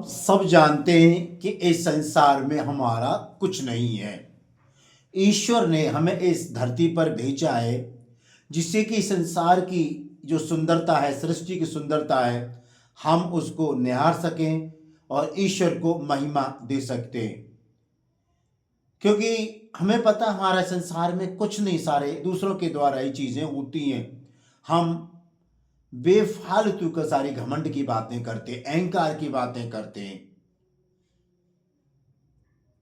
सब जानते हैं कि इस संसार में हमारा कुछ नहीं है। ईश्वर ने हमें इस धरती पर भेजा है जिससे कि संसार की जो सुंदरता है, सृष्टि की सुंदरता है, हम उसको निहार सकें और ईश्वर को महिमा दे सकते हैं। क्योंकि हमें पता है हमारे संसार में कुछ नहीं, सारे दूसरों के द्वारा ही चीज़ें होती हैं। हम बेफालतू का सारी घमंड की बातें करते, अहंकार की बातें करते हैं।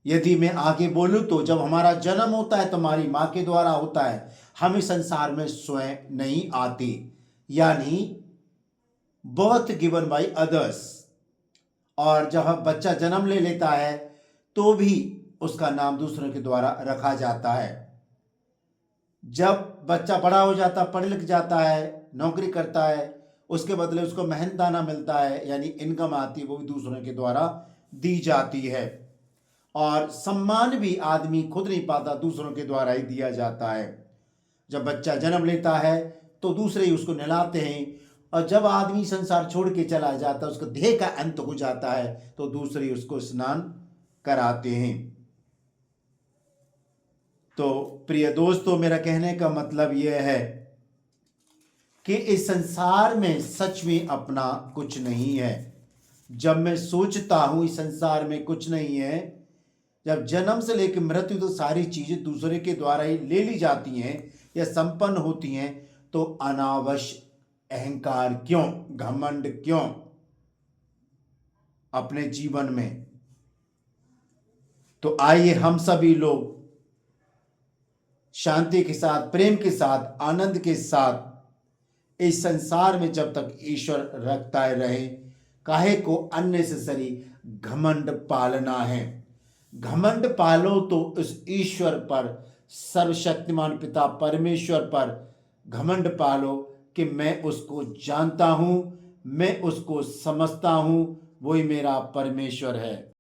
यदि मैं आगे बोलूं तो जब हमारा जन्म होता है तो हमारी माँ के द्वारा होता है, हम इस संसार में स्वयं नहीं आते, यानी बर्थ गिवन बाय अदर्स। और जब बच्चा जन्म ले लेता है तो भी उसका नाम दूसरों के द्वारा रखा जाता है। जब बच्चा बड़ा हो जाता, पढ़ लिख जाता है, नौकरी करता है, उसके बदले उसको मेहनताना मिलता है, यानी इनकम आती है, वो भी दूसरों के द्वारा दी जाती है। और सम्मान भी आदमी खुद नहीं पाता, दूसरों के द्वारा ही दिया जाता है। जब बच्चा जन्म लेता है तो दूसरे ही उसको नहलाते हैं, और जब आदमी संसार छोड़ के चला जाता है, उसका देह का अंत हो जाता है, तो दूसरे उसको स्नान कराते हैं। तो प्रिय दोस्तों, मेरा कहने का मतलब यह है कि इस संसार में सच में अपना कुछ नहीं है। जब मैं सोचता हूं इस संसार में कुछ नहीं है, जब जन्म से लेकर मृत्यु तो सारी चीजें दूसरे के द्वारा ही ले ली जाती हैं या संपन्न होती हैं, तो अनावश्यक अहंकार क्यों, घमंड क्यों अपने जीवन में। तो आइए हम सभी लोग शांति के साथ, प्रेम के साथ, आनंद के साथ इस संसार में जब तक ईश्वर रखता रहे, काहे को अननेसेसरी घमंड पालना है। घमंड पालो तो उस ईश्वर पर, सर्वशक्तिमान पिता परमेश्वर पर घमंड पालो कि मैं उसको जानता हूं, मैं उसको समझता हूं, वही मेरा परमेश्वर है।